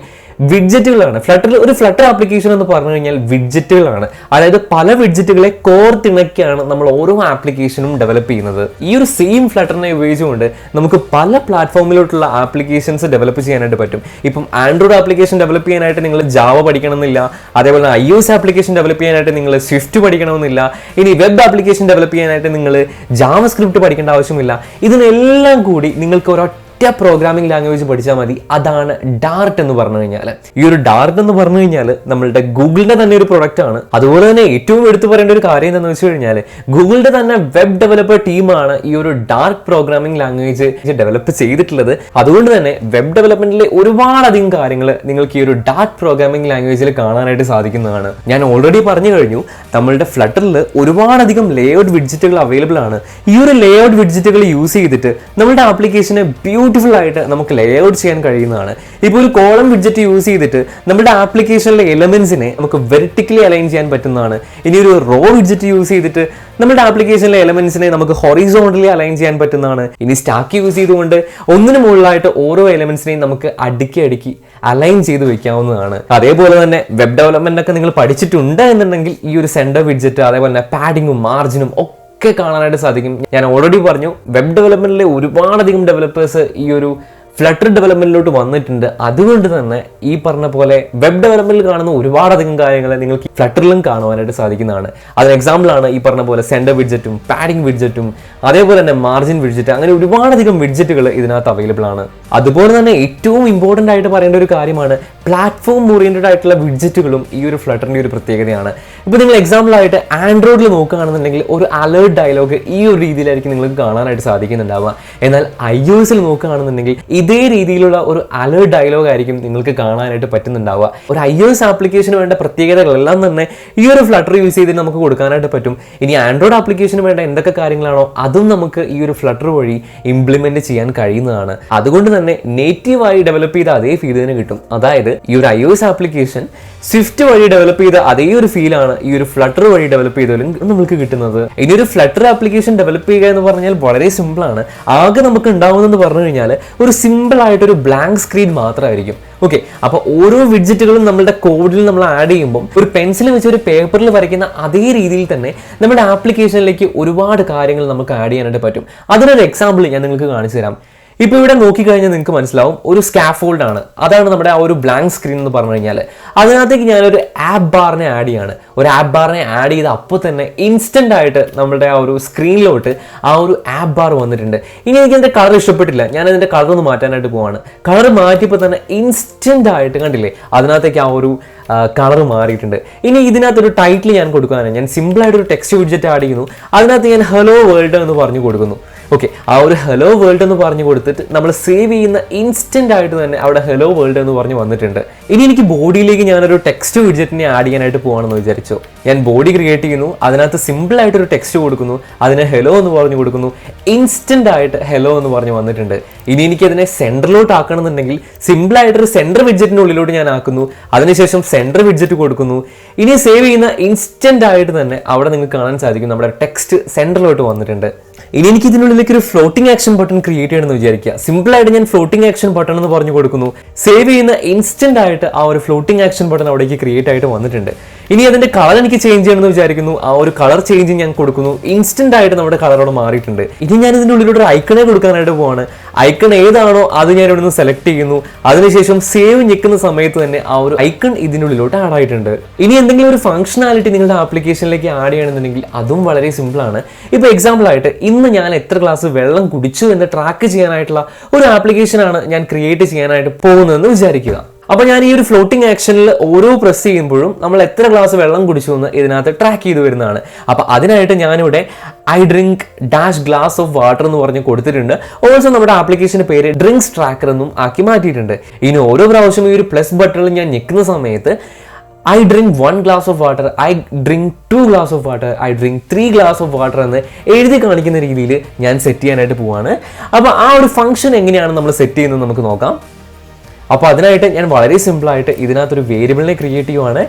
വിഡ്ജറ്റുകളാണ്. ഒരു ഫ്ലട്ടർ ആപ്ലിക്കേഷൻ എന്ന് പറഞ്ഞു കഴിഞ്ഞാൽ വിഡ്ജറ്റുകളാണ്. അതായത് പല വിഡ്ജറ്റുകളെ കോർത്തിണക്കിയാണ് നമ്മൾ ഓരോ ആപ്ലിക്കേഷനും ഡെവലപ്പ് ചെയ്യുന്നത്. ഈ ഒരു സെയിം ഫ്ലട്ടറിനെ ഉപയോഗിച്ചുകൊണ്ട് നമുക്ക് പല പ്ലാറ്റ്ഫോമിലോട്ടുള്ള ആപ്ലിക്കേഷൻസ് ഡെവലപ്പ് ചെയ്യാനായിട്ട് പറ്റും. ഇപ്പം ആൻഡ്രോയിഡ് ആപ്ലിക്കേഷൻ ഡെവലപ്പ് ചെയ്യാനായിട്ട് നിങ്ങൾ ജാവ പഠിക്കണമെന്നില്ല, അതേപോലെ iOS ആപ്ലിക്കേഷൻ ഡെവലപ്പ് ചെയ്യാനായിട്ട് നിങ്ങൾ സ്വിഫ്റ്റ് പഠിക്കണമെന്നില്ല, ഇനി വെബ് ആപ്ലിക്കേഷൻ ഡെവലപ്പ് ചെയ്യാനായിട്ട് നിങ്ങൾ ജാവസ്ക്രിപ്റ്റ് പഠിക്കേണ്ട ആവശ്യമില്ല. ഇതിനെല്ലാം കൂടി നിങ്ങൾക്ക് ഒരൊറ്റ പ്രോഗ്രാമിംഗ് ലാംഗ്വേജ് പഠിച്ചാൽ മതി. അതാണ് ഡാർട്ട് എന്ന് പറഞ്ഞു കഴിഞ്ഞാൽ. ഈ ഒരു ഡാർട്ട് എന്ന് പറഞ്ഞു കഴിഞ്ഞാൽ നമ്മളുടെ ഗൂഗിളിന്റെ തന്നെ ഒരു പ്രൊഡക്റ്റ് ആണ്. അതുപോലെ തന്നെ ഏറ്റവും എടുത്തു പറയേണ്ട ഒരു കാര്യം എന്താണെന്ന് വെച്ച് കഴിഞ്ഞാൽ ഗൂഗിളിന്റെ തന്നെ വെബ് ഡെവലപ്പർ ടീമാണ് ഈ ഒരു ഡാർക്ക് പ്രോഗ്രാമിംഗ് ലാംഗ്വേജ് ഡെവലപ്പ് ചെയ്തിട്ടുള്ളത്. അതുകൊണ്ട് തന്നെ വെബ് ഡെവലപ്മെന്റിലെ ഒരുപാടധികം കാര്യങ്ങൾ നിങ്ങൾക്ക് ഈ ഒരു ഡാർക്ക് പ്രോഗ്രാമിംഗ് ലാംഗ്വേജിൽ കാണാനായിട്ട് സാധിക്കുന്നതാണ്. ഞാൻ ഓൾറെഡി പറഞ്ഞു കഴിഞ്ഞു, നമ്മളുടെ ഫ്ലട്ടറിൽ ഒരുപാടധികം ലേഔട്ട് വിഡ്ജറ്റുകൾ അവൈലബിൾ ആണ്. ഈ ഒരു ലേഔട്ട് വിഡ്ജറ്റുകൾ യൂസ് ചെയ്തിട്ട് നമ്മുടെ ആപ്ലിക്കേഷനെ ബ്യൂട്ടിഫുൾ ആയിട്ട് നമുക്ക് ലേഔട്ട് ചെയ്യാൻ കഴിയുന്നതാണ്. ഇപ്പോൾ ഒരു കോളം വിഡ്ജറ്റ് യൂസ് ചെയ്തിട്ട് നമ്മുടെ ആപ്ലിക്കേഷനിലെ എലമെന്റ്സിനെ നമുക്ക് വെർട്ടിക്കലി അലൈൻ ചെയ്യാൻ പറ്റുന്നതാണ്. ഇനി ഒരു റോ വിഡ്ജറ്റ് യൂസ് ചെയ്തിട്ട് നമ്മുടെ ആപ്ലിക്കേഷനിലെ എലമെന്റ്സിനെ നമുക്ക് ഹൊറിസോണ്ടലി അലൈൻ ചെയ്യാൻ പറ്റുന്നതാണ്. ഇനി സ്റ്റാക്ക് യൂസ് ചെയ്തുകൊണ്ട് ഒന്നിനു മുകളിലായിട്ട് ഓരോ എലമെന്റ്സിനെയും നമുക്ക് അടുക്കി അലൈൻ ചെയ്ത് വെക്കാവുന്നതാണ്. അതേപോലെ തന്നെ വെബ് ഡെവലപ്മെന്റ് ഒക്കെ നിങ്ങൾ പഠിച്ചിട്ടുണ്ട് എന്നുണ്ടെങ്കിൽ ഈ ഒരു സെന്റർ വിഡ്ജറ്റ് അതേപോലെ തന്നെ പാഡിങ്ങും മാർജിനും ഒക്കെ കാണാനായിട്ട് സാധിക്കും. ഞാൻ ഓൾറെഡി പറഞ്ഞു, വെബ് ഡെവലപ്മെന്റിലെ ഒരുപാടധികം ഡെവലപ്പേഴ്സ് ഈ ഒരു ഫ്ലട്ടർ ഡെവലപ്മെന്റിലോട്ട് വന്നിട്ടുണ്ട്. അതുകൊണ്ട് തന്നെ ഈ പറഞ്ഞ പോലെ വെബ് ഡെവലപ്മെന്റിൽ കാണുന്ന ഒരുപാടധികം കാര്യങ്ങൾ നിങ്ങൾക്ക് ഫ്ലട്ടറിലും കാണുവാനായിട്ട് സാധിക്കുന്നതാണ്. അതിന് എക്സാമ്പിൾ ആണ് ഈ പറഞ്ഞ പോലെ സെന്റർ വിഡ്ജറ്റും പാഡിംഗ് വിഡ്ജറ്റും അതേപോലെ തന്നെ മാർജിൻ വിഡ്ജറ്റ്, അങ്ങനെ ഒരുപാടധികം വിഡ്ജറ്റുകൾ ഇതിനകത്ത് അവൈലബിൾ ആണ്. അതുപോലെ തന്നെ ഏറ്റവും ഇമ്പോർട്ടൻ്റ് ആയിട്ട് പറയേണ്ട ഒരു കാര്യമാണ് പ്ലാറ്റ്ഫോം ഓറിയന്റഡ് ആയിട്ടുള്ള വിഡ്ജറ്റുകളും ഈ ഒരു ഫ്ലട്ടറിന്റെ ഒരു പ്രത്യേകതയാണ്. ഇപ്പോൾ നിങ്ങൾ എക്സാമ്പിൾ ആയിട്ട് ആൻഡ്രോയിഡിൽ നോക്കുകയാണെന്നുണ്ടെങ്കിൽ ഒരു അലേർട്ട് ഡയലോഗ് ഈ ഒരു രീതിയിലായിരിക്കും നിങ്ങൾക്ക് കാണാനായിട്ട് സാധിക്കുന്നുണ്ടാവുക. എന്നാൽ iOS നോക്കുകയാണെന്നുണ്ടെങ്കിൽ ഇതേ രീതിയിലുള്ള ഒരു അലേർട്ട് ഡയലോഗ് ആയിരിക്കും നിങ്ങൾക്ക് കാണാനായിട്ട് പറ്റുന്നുണ്ടാവുക. ഒരു iOS ആപ്ലിക്കേഷന് വേണ്ട പ്രത്യേകതകളെല്ലാം തന്നെ ഈ ഒരു ഫ്ലട്ടർ യൂസ് ചെയ്ത് നമുക്ക് കൊടുക്കാനായിട്ട് പറ്റും. ഇനി ആൻഡ്രോയിഡ് ആപ്ലിക്കേഷന് വേണ്ട എന്തൊക്കെ കാര്യങ്ങളാണോ അതും നമുക്ക് ഈ ഒരു ഫ്ലട്ടർ വഴി ഇംപ്ലിമെന്റ് ചെയ്യാൻ കഴിയുന്നതാണ്. അതുകൊണ്ട് തന്നെ നേറ്റീവായി ഡെവലപ്പ് ചെയ്ത അതേ ഫീൽ തന്നെ കിട്ടും. അതായത് ഈ ഒരു iOS ആപ്ലിക്കേഷൻ സ്വിഫ്റ്റ് വഴി ഡെവലപ്പ് ചെയ്ത അതേ ഒരു ഫീലാണ് ഈ ഒരു ഫ്ലട്ടർ വഴി ഡെവലപ്പ് ചെയ്താലും നമുക്ക് കിട്ടുന്നത്. ഇനി ഒരു ഫ്ലട്ടർ ആപ്ലിക്കേഷൻ ഡെവലപ്പ് ചെയ്യുക എന്ന് പറഞ്ഞാൽ വളരെ സിമ്പിൾ ആണ്. ആകെ നമുക്ക് ഉണ്ടാവുന്നതെന്ന് പറഞ്ഞു കഴിഞ്ഞാൽ ഒരു സിമ്പിൾ ആയിട്ട് ഒരു ബ്ലാങ്ക് സ്ക്രീൻ മാത്രമായിരിക്കും. ഓക്കെ, അപ്പൊ ഓരോ വിഡ്ജറ്റുകളും നമ്മുടെ കോഡിൽ നമ്മൾ ആഡ് ചെയ്യുമ്പോൾ ഒരു പെൻസിൽ വെച്ച് ഒരു പേപ്പറിൽ വരയ്ക്കുന്ന അതേ രീതിയിൽ തന്നെ നമ്മുടെ ആപ്ലിക്കേഷനിലേക്ക് ഒരുപാട് കാര്യങ്ങൾ നമുക്ക് ആഡ് ചെയ്യാനായിട്ട് പറ്റും. അതിനൊരു എക്സാമ്പിൾ ഞാൻ നിങ്ങൾക്ക് കാണിച്ചു തരാം. ഇപ്പോൾ ഇവിടെ നോക്കിക്കഴിഞ്ഞാൽ നിങ്ങൾക്ക് മനസ്സിലാവും, ഒരു സ്കാഫോൾഡ് ആണ്. അതാണ് നമ്മുടെ ആ ഒരു ബ്ലാങ്ക് സ്ക്രീൻ എന്ന് പറഞ്ഞു കഴിഞ്ഞാൽ. അതിനകത്തേക്ക് ഞാനൊരു ആപ്പ് ബാറിനെ ആഡ് ചെയ്യാണ്. ഒരു ആപ്പ് ബാറിനെ ആഡ് ചെയ്ത് അപ്പോൾ തന്നെ ഇൻസ്റ്റന്റ് ആയിട്ട് നമ്മുടെ ആ ഒരു സ്ക്രീനിലോട്ട് ആ ഒരു ആപ്പ് ബാർ വന്നിട്ടുണ്ട്. ഇനി എനിക്ക് എൻ്റെ കളർ ഇഷ്ടപ്പെട്ടില്ല, ഞാൻ അതിൻ്റെ കളർ ഒന്ന് മാറ്റാനായിട്ട് പോവാണ്. കളർ മാറ്റിയപ്പോൾ തന്നെ ഇൻസ്റ്റന്റ് ആയിട്ട് കണ്ടില്ലേ, അതിനകത്തേക്ക് ആ ഒരു കളർ മാറിയിട്ടുണ്ട്. ഇനി ഇതിനകത്തൊരു ടൈറ്റിൽ ഞാൻ കൊടുക്കാനാണ്. ഞാൻ സിമ്പിളായിട്ടൊരു ടെക്സ്റ്റ് വിഡ്ജറ്റ് ആഡ് ചെയ്യുന്നു. അതിനകത്ത് ഞാൻ ഹലോ വേൾഡ് എന്ന് പറഞ്ഞു കൊടുക്കുന്നു. ഓക്കെ, ആ ഒരു ഹലോ വേൾഡ് എന്ന് പറഞ്ഞു കൊടുത്തിട്ട് നമ്മൾ സേവ് ചെയ്യുന്ന ഇൻസ്റ്റന്റ് ആയിട്ട് തന്നെ അവിടെ ഹലോ വേൾഡ് എന്ന് പറഞ്ഞു വന്നിട്ടുണ്ട്. ഇനി എനിക്ക് ബോഡിയിലേക്ക് ഞാനൊരു ടെക്സ്റ്റ് വിഡ്ജറ്റിനെ ആഡ് ചെയ്യാനായിട്ട് പോവാണെന്ന് വിചാരിച്ചു. ഞാൻ ബോഡി ക്രിയേറ്റ് ചെയ്യുന്നു, അതിനകത്ത് സിമ്പിൾ ആയിട്ടൊരു ടെക്സ്റ്റ് കൊടുക്കുന്നു, അതിന് ഹലോ എന്ന് പറഞ്ഞു കൊടുക്കുന്നു, ഇൻസ്റ്റന്റ് ആയിട്ട് ഹലോ എന്ന് പറഞ്ഞു വന്നിട്ടുണ്ട്. ഇനി എനിക്ക് അതിനെ സെന്ററിലോട്ട് ആക്കണമെന്നുണ്ടെങ്കിൽ സിമ്പിൾ ആയിട്ടൊരു സെന്റർ വിഡ്ജറ്റിന്റെ ഉള്ളിലോട്ട് ഞാൻ ആക്കുന്നു, അതിനുശേഷം സെന്റർ വിഡ്ജറ്റ് കൊടുക്കുന്നു. ഇനി സേവ് ചെയ്യുന്ന ഇൻസ്റ്റന്റ് ആയിട്ട് തന്നെ അവിടെ നിങ്ങൾക്ക് കാണാൻ സാധിക്കും നമ്മുടെ ടെക്സ്റ്റ് സെന്ററിലോട്ട് വന്നിട്ടുണ്ട്. ഇനി എനിക്ക് ഇതിനുള്ളിലേക്ക് ഒരു ഫ്ലോട്ടിംഗ് ആക്ഷൻ ബട്ടൺ ക്രിയേറ്റ് ചെയ്യണമെന്ന് വിചാരിക്കുക. സിമ്പിൾ ആയിട്ട് ഞാൻ ഫ്ലോട്ടിംഗ് ആക്ഷൻ ബട്ടൺ എന്ന് പറഞ്ഞു കൊടുക്കുന്നു. സേവ് ചെയ്യുന്ന ഇൻസ്റ്റന്റ് ആയിട്ട് ആ ഒരു ഫ്ലോട്ടിംഗ് ആക്ഷൻ ബട്ടൺ അവിടേക്ക് ക്രിയേറ്റ് ആയിട്ട് വന്നിട്ടുണ്ട്. ഇനി അതിന്റെ കളർ എനിക്ക് ചേഞ്ച് ചെയ്യണമെന്ന് വിചാരിക്കുന്നു. ആ ഒരു കളർ ചേഞ്ച് ഞാൻ കൊടുക്കുന്നു. ഇൻസ്റ്റന്റ് ആയിട്ട് നമ്മുടെ കളറോട് മാറിയിട്ടുണ്ട്. ഇനി ഞാൻ ഇതിന്റെ ഉള്ളിലൂടെ ഒരു ഐക്കണെ കൊടുക്കാനായിട്ട് പോവാണ്. ഐക്കൺ ഏതാണോ അത് ഞാൻ ഇവിടെ നിന്ന് സെലക്ട് ചെയ്യുന്നു. അതിനുശേഷം സേവ് ഞെക്കുന്ന സമയത്ത് തന്നെ ആ ഒരു ഐക്കൺ ഇതിന്റെ ഉള്ളിലോട്ട് ആഡ് ആയിട്ടുണ്ട്. ഇനി എന്തെങ്കിലും ഒരു ഫംഗ്ഷനാലിറ്റി നിങ്ങളുടെ ആപ്ലിക്കേഷനിലേക്ക് ആഡ് ചെയ്യണമെന്നുണ്ടെങ്കിൽ അതും വളരെ സിമ്പിൾ ആണ്. ഇപ്പൊ എക്സാമ്പിൾ ആയിട്ട് ഇന്ന് ഞാൻ എത്ര ഗ്ലാസ് വെള്ളം കുടിച്ചു എന്ന് ട്രാക്ക് ചെയ്യാനായിട്ടുള്ള ഒരു ആപ്ലിക്കേഷനാണ് ഞാൻ ക്രിയേറ്റ് ചെയ്യാനായിട്ട് പോകുന്നതെന്ന് വിചാരിക്കുക. അപ്പൊ ഞാൻ ഈ ഒരു ഫ്ലോട്ടിംഗ് ആക്ഷനിൽ ഓരോ പ്രസ് ചെയ്യുമ്പോഴും നമ്മൾ എത്ര ഗ്ലാസ് വെള്ളം കുടിച്ചു എന്ന് ഇതിനകത്ത് ട്രാക്ക് ചെയ്ത് വരുന്നതാണ്. അപ്പൊ അതിനായിട്ട് ഞാനിവിടെ I drink dash glass of water എന്ന് പറഞ്ഞ് കൊടുത്തിട്ടുണ്ട്. ഓൾസോ നമ്മുടെ ആപ്ലിക്കേഷന്റെ പേര് ഡ്രിങ്ക്സ് ട്രാക്കർ എന്നും ആക്കി മാറ്റിയിട്ടുണ്ട്. ഇനി ഓരോ പ്രാവശ്യം ഈ ഒരു പ്ലസ് ബട്ടണിൽ ഞാൻ ഞെക്കുന്ന സമയത്ത് I drink 1 glass of water, I drink 2 glass of water, I drink 3 glass of water എന്ന് എഴുതി കാണിക്കുന്ന രീതിയിൽ ഞാൻ സെറ്റ് ചെയ്യാനായിട്ട് പോവാണ്. അപ്പോൾ ആ ഒരു ഫംഗ്ഷൻ എങ്ങനെയാണ് നമ്മൾ സെറ്റ് ചെയ്യുന്നത് നമുക്ക് നോക്കാം. അപ്പോൾ അതിനായിട്ട് ഞാൻ വളരെ സിമ്പിളായിട്ട് ഇതിനകത്തൊരു വേരിയബിളിനെ ക്രിയേറ്റ് ചെയ്യുവാണ്.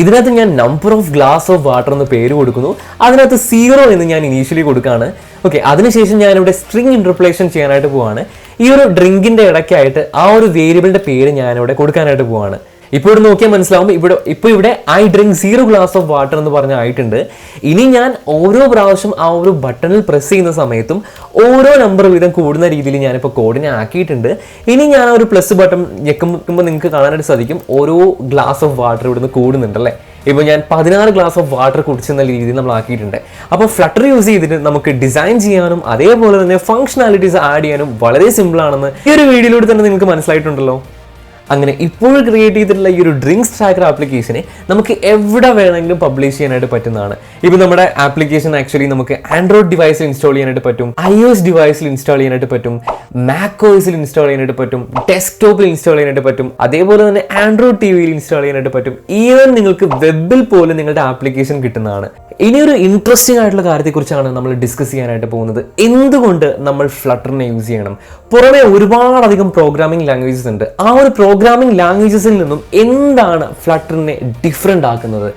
ഇതിനകത്ത് ഞാൻ number of glass of water എന്ന് പേര് കൊടുക്കുന്നു. അതിനകത്ത് 0 എന്ന് ഞാൻ ഇനീഷ്യലി കൊടുക്കുകയാണ്. ഓക്കെ, അതിനുശേഷം ഞാനിവിടെ സ്ട്രിംഗ് ഇന്റർപോളേഷൻ ചെയ്യാനായിട്ട് പോവാണ്. ഈ ഒരു ഡ്രിങ്കിന്റെ ഇടയ്ക്കായിട്ട് ആ ഒരു വേരിയബിളിന്റെ പേര് ഞാനിവിടെ കൊടുക്കാനായിട്ട് പോവാണ്. ഇപ്പോൾ ഇവിടെ നോക്കിയാൽ മനസ്സിലാവും, ഇവിടെ I drink 0 glass of water എന്ന് പറഞ്ഞ ആയിട്ടുണ്ട്. ഇനി ഞാൻ ഓരോ പ്രാവശ്യം ആ ഒരു ബട്ടണിൽ പ്രസ് ചെയ്യുന്ന സമയത്തും ഓരോ നമ്പർ വീതം കൂടുന്ന രീതിയിൽ ഞാനിപ്പോൾ കോഡിനെ ആക്കിയിട്ടുണ്ട്. ഇനി ഞാൻ ആ ഒരു പ്ലസ് ബട്ടൺ ഞെക്കുമ്പോൾ നിങ്ങൾക്ക് കാണാനായിട്ട് സാധിക്കും ഓരോ ഗ്ലാസ് ഓഫ് വാട്ടർ ഇവിടുന്ന് കൂടുന്നുണ്ട് അല്ലേ. ഇപ്പോൾ ഞാൻ 16 ഗ്ലാസ് ഓഫ് വാട്ടർ കുടിച്ചെന്ന രീതിയിൽ നമ്മൾ ആക്കിയിട്ടുണ്ട്. അപ്പോൾ ഫ്ലട്ടർ യൂസ് ചെയ്തിട്ട് നമുക്ക് ഡിസൈൻ ചെയ്യാനും അതേപോലെ തന്നെ ഫംഗ്ഷനാലിറ്റീസ് ആഡ് ചെയ്യാനും വളരെ സിമ്പിൾ ആണെന്ന് ഈ ഒരു വീഡിയോയിലൂടെ തന്നെ നിങ്ങൾക്ക് മനസ്സിലായിട്ടുണ്ടല്ലോ. അങ്ങനെ ഇപ്പോൾ ക്രിയേറ്റ് ചെയ്തിട്ടുള്ള ഈ ഒരു ഡ്രിങ്ക്സ് ട്രാക്കർ ആപ്ലിക്കേഷനെ നമുക്ക് എവിടെ വേണമെങ്കിലും പബ്ലിഷ് ചെയ്യാനായിട്ട് പറ്റുന്നതാണ്. ഇപ്പം നമ്മുടെ ആപ്ലിക്കേഷൻ ആക്ച്വലി നമുക്ക് ആൻഡ്രോയിഡ് ഡിവൈസിൽ ഇൻസ്റ്റാൾ ചെയ്യാനായിട്ട് പറ്റും, iOS ഡിവൈസിൽ ഇൻസ്റ്റാൾ ചെയ്യാനായിട്ട് പറ്റും, macOSൽ ഇൻസ്റ്റാൾ ചെയ്യാനായിട്ട് പറ്റും, ഡെസ്ക്ടോപ്പിൽ ഇൻസ്റ്റാൾ ചെയ്യാനായിട്ട് പറ്റും, അതേപോലെ തന്നെ ആൻഡ്രോയിഡ് ടിവിയിൽ ഇൻസ്റ്റാൾ ചെയ്യാനായിട്ട് പറ്റും. ഈവൻ നിങ്ങൾക്ക് വെബിൽ പോലും നിങ്ങളുടെ ആപ്ലിക്കേഷൻ കിട്ടുന്നതാണ്. ഇനി ഒരു ഇൻട്രസ്റ്റിംഗ് ആയിട്ടുള്ള കാര്യത്തെക്കുറിച്ചാണ് നമ്മൾ ഡിസ്കസ് ചെയ്യാനായിട്ട് പോകുന്നത്. എന്തുകൊണ്ട് നമ്മൾ ഫ്ലട്ടറിനെ യൂസ് ചെയ്യണം? പുറമെ ഒരുപാടധികം പ്രോഗ്രാമിംഗ് ലാംഗ്വേജസ് ഉണ്ട്. ആ ഒരു പ്രോഗ്രാമിംഗ് ലാംഗ്വേജസിൽ നിന്നും എന്താണ് ഫ്ലട്ടറിനെ ഡിഫറെൻ്റ് ആക്കുന്നത്?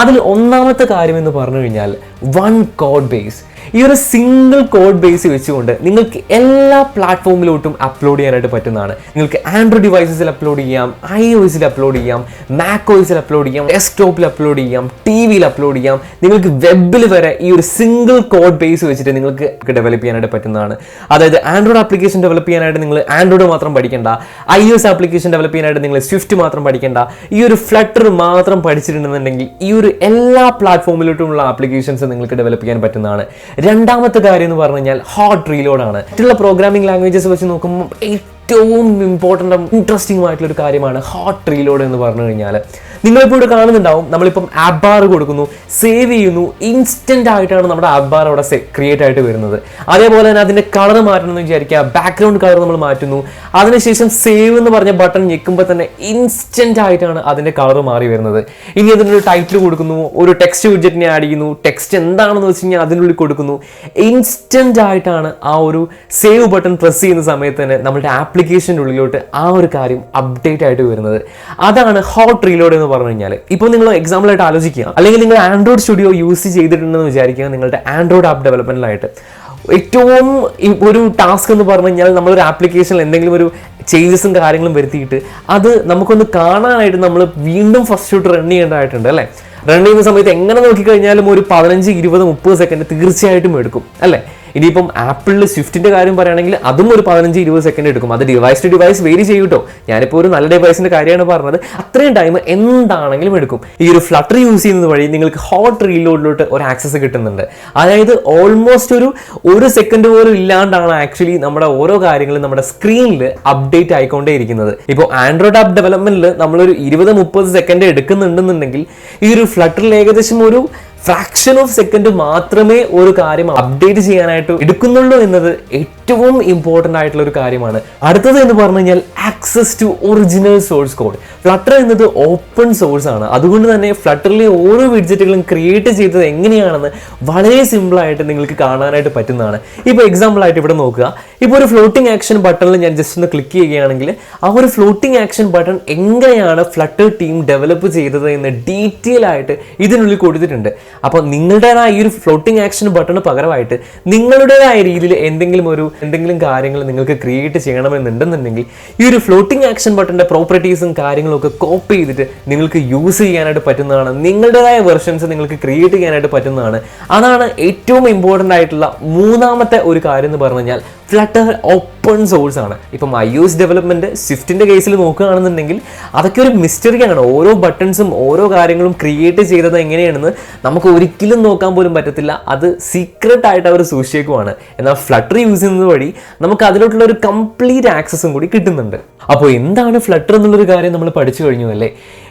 അതിൽ ഒന്നാമത്തെ കാര്യം എന്ന് പറഞ്ഞു കഴിഞ്ഞാൽ വൺ കോഡ് ബേസ്. ഈ ഒരു സിംഗിൾ കോഡ് ബേസ് വെച്ചുകൊണ്ട് നിങ്ങൾക്ക് എല്ലാ പ്ലാറ്റ്ഫോമിലോട്ടും അപ്ലോഡ് ചെയ്യാനായിട്ട് പറ്റുന്നതാണ്. നിങ്ങൾക്ക് ആൻഡ്രോയിഡ് ഡിവൈസസിൽ അപ്ലോഡ് ചെയ്യാം, iOSൽ അപ്ലോഡ് ചെയ്യാം, macOSൽ അപ്ലോഡ് ചെയ്യാം, ഡെസ്ക്ടോപ്പിൽ അപ്ലോഡ് ചെയ്യാം, ടിവിയിൽ അപ്ലോഡ് ചെയ്യാം. നിങ്ങൾക്ക് വെബിൽ വരെ ഈ ഒരു സിംഗിൾ കോഡ് ബേസ് വെച്ചിട്ട് നിങ്ങൾക്ക് ഡെവലപ്പ് ചെയ്യാനായിട്ട് പറ്റുന്നതാണ്. അതായത് ആൻഡ്രോയിഡ് ആപ്ലിക്കേഷൻ ഡെവലപ്പ് ചെയ്യാനായിട്ട് നിങ്ങൾ ആൻഡ്രോയിഡ് മാത്രം പഠിക്കേണ്ട, iOS ആപ്ലിക്കേഷൻ ഡെവലപ്പ് ചെയ്യാനായിട്ട് നിങ്ങൾ സ്വിഫ്റ്റ് മാത്രം പഠിക്കേണ്ട. ഈ ഒരു ഫ്ലട്ടർ മാത്രം പഠിച്ചിട്ടുണ്ടെന്നുണ്ടെങ്കിൽ ഈ ഒരു എല്ലാ പ്ലാറ്റ്ഫോമിലോട്ടുമുള്ള ആപ്ലിക്കേഷൻസ് നിങ്ങൾക്ക് ഡെവലപ്പ് ചെയ്യാൻ പറ്റുന്നതാണ്. രണ്ടാമത്തെ കാര്യം എന്ന് പറഞ്ഞു കഴിഞ്ഞാൽ ഹോട്ട് റീലോഡ് ആണ്. മറ്റുള്ള പ്രോഗ്രാമിംഗ് ലാംഗ്വേജസ് വെച്ച് നോക്കുമ്പോൾ ഏറ്റവും ഇമ്പോർട്ടൻ്റ് ഇൻട്രസ്റ്റിംഗ് ആയിട്ടുള്ള ഒരു കാര്യമാണ് ഹോട്ട് റീലോഡ് എന്ന് പറഞ്ഞു കഴിഞ്ഞാൽ. നിങ്ങളിപ്പോൾ ഇവിടെ കാണുന്നുണ്ടാവും, നമ്മളിപ്പം ആപ്പ് ബാർ കൊടുക്കുന്നു, സേവ് ചെയ്യുന്നു, ഇൻസ്റ്റന്റ് ആയിട്ടാണ് നമ്മുടെ ആപ്പ് ബാർ അവിടെ ക്രിയേറ്റ് ആയിട്ട് വരുന്നത്. അതേപോലെ തന്നെ അതിന്റെ കളർ മാറ്റണമെന്ന് വിചാരിക്കുക, ബാക്ക്ഗ്രൗണ്ട് കളർ നമ്മൾ മാറ്റുന്നു, അതിനുശേഷം സേവ് എന്ന് പറഞ്ഞ ബട്ടൺ ഞെക്കുമ്പോൾ തന്നെ ഇൻസ്റ്റന്റ് ആയിട്ടാണ് അതിന്റെ കളർ മാറി വരുന്നത്. ഇനി അതിനൊരു ടൈറ്റിൽ കൊടുക്കുന്നു, ഒരു ടെക്സ്റ്റ് വിഡ്ജറ്റിനെ ആഡ് ചെയ്യുന്നു, ടെക്സ്റ്റ് എന്താണെന്ന് വെച്ച് കഴിഞ്ഞാൽ അതിനുള്ളിൽ കൊടുക്കുന്നു. ഇൻസ്റ്റന്റ് ആയിട്ടാണ് ആ ഒരു സേവ് ബട്ടൺ പ്രസ് ചെയ്യുന്ന സമയത്ത് തന്നെ നമ്മുടെ ആപ്ലിക്കേഷൻ്റെ ഉള്ളിലോട്ട് ആ ഒരു കാര്യം അപ്ഡേറ്റ് ആയിട്ട് വരുന്നത്. അതാണ് ഹോട്ട് റീലോഡ് എന്ന് പറഞ്ഞു കഴിഞ്ഞാൽ. ഇപ്പോൾ നിങ്ങൾ എക്സാമ്പിൾ ആയിട്ട് ആലോചിക്കുക, അല്ലെങ്കിൽ നിങ്ങൾ ആൻഡ്രോയിഡ് സ്റ്റുഡിയോ യൂസ് ചെയ്തിട്ടുണ്ടെന്ന് വിചാരിക്കുക. നിങ്ങളുടെ ആൻഡ്രോയിഡ് ആപ്പ് ഡെവലപ്മെന്റിലായിട്ട് ഏറ്റവും ഒരു ടാസ്ക് എന്ന് പറഞ്ഞു കഴിഞ്ഞാൽ നമ്മളൊരു ആപ്ലിക്കേഷനിൽ എന്തെങ്കിലും ഒരു ചേഞ്ചസും കാര്യങ്ങളും വരുത്തിയിട്ട് അത് നമുക്കൊന്ന് കാണാനായിട്ട് നമ്മൾ വീണ്ടും ഫസ്റ്റ് ഷൂട്ട് റൺ ചെയ്യേണ്ടതായിട്ടുണ്ട് അല്ലേ. റൺ ചെയ്യുന്ന സമയത്ത് എങ്ങനെ നോക്കിക്കഴിഞ്ഞാലും ഒരു 15, 20, 30 സെക്കൻഡ് തീർച്ചയായിട്ടും എടുക്കും അല്ലേ. ഇനിയിപ്പം ആപ്പിളിൽ സ്വിഫ്റ്റിന്റെ കാര്യം പറയുകയാണെങ്കിൽ അതും ഒരു 15, 20 സെക്കൻഡ് എടുക്കും. അത് ഡിവൈസ് ടു ഡിവൈസ് വേരി ചെയ്യും കേട്ടോ. ഞാനിപ്പോൾ ഒരു നല്ല ഡിവൈസിന്റെ കാര്യമാണ് പറഞ്ഞത്. അത്രയും ടൈം എന്താണെങ്കിലും എടുക്കും. ഈ ഒരു ഫ്ലട്ടർ യൂസ് ചെയ്യുന്നത് വഴി നിങ്ങൾക്ക് ഹോട്ട് റീലോഡിലോട്ട് ഒരു ആക്സസ് കിട്ടുന്നുണ്ട്. അതായത് ഓൾമോസ്റ്റ് ഒരു സെക്കൻഡ് പോലും ഇല്ലാണ്ടാണ് ആക്ച്വലി നമ്മുടെ ഓരോ കാര്യങ്ങളും നമ്മുടെ സ്ക്രീനിൽ അപ്ഡേറ്റ് ആയിക്കൊണ്ടേ ഇരിക്കുന്നത്. ഇപ്പോൾ ആൻഡ്രോയിഡ് ആപ്പ് ഡെവലപ്മെന്റിൽ നമ്മളൊരു 20-30 സെക്കൻഡ് എടുക്കുന്നുണ്ടെന്നുണ്ടെങ്കിൽ ഈ ഒരു ഫ്ലട്ടറിൽ ഏകദേശം ഒരു ഫ്രാക്ഷൻ ഓഫ് സെക്കൻഡ് മാത്രമേ ഒരു കാര്യം അപ്ഡേറ്റ് ചെയ്യാനായിട്ട് എടുക്കുന്നുള്ളൂ എന്നത് ഏറ്റവും ഇമ്പോർട്ടൻ്റ് ആയിട്ടുള്ള ഒരു കാര്യമാണ്. അടുത്തത് എന്ന് പറഞ്ഞു കഴിഞ്ഞാൽ access to original source code. Flutter എന്നത് ഓപ്പൺ സോഴ്സ് ആണ്. അതുകൊണ്ട് തന്നെ ഫ്ലട്ടറിലെ ഓരോ വിഡ്ജറ്റുകളും ക്രിയേറ്റ് ചെയ്തത് എങ്ങനെയാണെന്ന് വളരെ സിമ്പിൾ ആയിട്ട് നിങ്ങൾക്ക് കാണാനായിട്ട് പറ്റുന്നതാണ്. ഇപ്പോൾ എക്സാമ്പിൾ ആയിട്ട് ഇവിടെ നോക്കുക. ഇപ്പോൾ ഒരു ഫ്ലോട്ടിംഗ് ആക്ഷൻ ബട്ടണിൽ ഞാൻ ജസ്റ്റ് ഒന്ന് ക്ലിക്ക് ചെയ്യുകയാണെങ്കിൽ ആ ഒരു ഫ്ലോട്ടിംഗ് ആക്ഷൻ ബട്ടൺ എങ്ങനെയാണ് ഫ്ലട്ടർ ടീം ഡെവലപ്പ് ചെയ്തത് എന്ന് ഡീറ്റെയിൽ ആയിട്ട് ഇതിനുള്ളിൽ കൊടുത്തിട്ടുണ്ട്. അപ്പോൾ നിങ്ങളുടേതായ ഈ ഒരു ഫ്ലോട്ടിംഗ് ആക്ഷൻ ബട്ടണ് പകരമായിട്ട് നിങ്ങളുടേതായ രീതിയിൽ എന്തെങ്കിലും കാര്യങ്ങൾ നിങ്ങൾക്ക് ക്രിയേറ്റ് ചെയ്യണമെന്നുണ്ടെന്നുണ്ടെങ്കിൽ ഈ ഒരു ഫ്ലോട്ടിംഗ് ആക്ഷൻ ബട്ടന്റെ പ്രോപ്പർട്ടീസും കാര്യങ്ങളും ഒക്കെ കോപ്പി ചെയ്തിട്ട് നിങ്ങൾക്ക് യൂസ് ചെയ്യാനായിട്ട് പറ്റുന്നതാണ്. നിങ്ങളുടേതായ വെർഷൻസ് നിങ്ങൾക്ക് ക്രിയേറ്റ് ചെയ്യാനായിട്ട് പറ്റുന്നതാണ്. അതാണ് ഏറ്റവും ഇമ്പോർട്ടൻ്റ് ആയിട്ടുള്ള മൂന്നാമത്തെ ഒരു കാര്യം എന്ന് പറഞ്ഞു കഴിഞ്ഞാൽ ഫ്ലട്ടർ ഓപ്പൺ സോഴ്സ് ആണ്. ഇപ്പം iOS ഡെവലപ്മെന്റ് സ്വിഫ്റ്റിന്റെ കേസിൽ നോക്കുകയാണെന്നുണ്ടെങ്കിൽ അതൊക്കെ ഒരു മിസ്റ്ററിയാണ്. ഓരോ ബട്ടൺസും ഓരോ കാര്യങ്ങളും ക്രിയേറ്റ് ചെയ്തത് എങ്ങനെയാണെന്ന് നമുക്ക് ഒരിക്കലും നോക്കാൻ പോലും പറ്റത്തില്ല. അത് സീക്രട്ട് ആയിട്ട് അവർ സൂക്ഷിച്ചേക്കുവാണ്. എന്നാൽ ഫ്ലട്ടർ യൂസ് ചെയ്യുന്നത് വഴി നമുക്ക് അതിലോട്ടുള്ള ഒരു കംപ്ലീറ്റ് ആക്സസും കൂടി കിട്ടുന്നുണ്ട്. അപ്പോൾ എന്താണ് ഫ്ലട്ടർ എന്നുള്ളൊരു കാര്യം നമ്മൾ പഠിച്ചു കഴിഞ്ഞു അല്ലേ?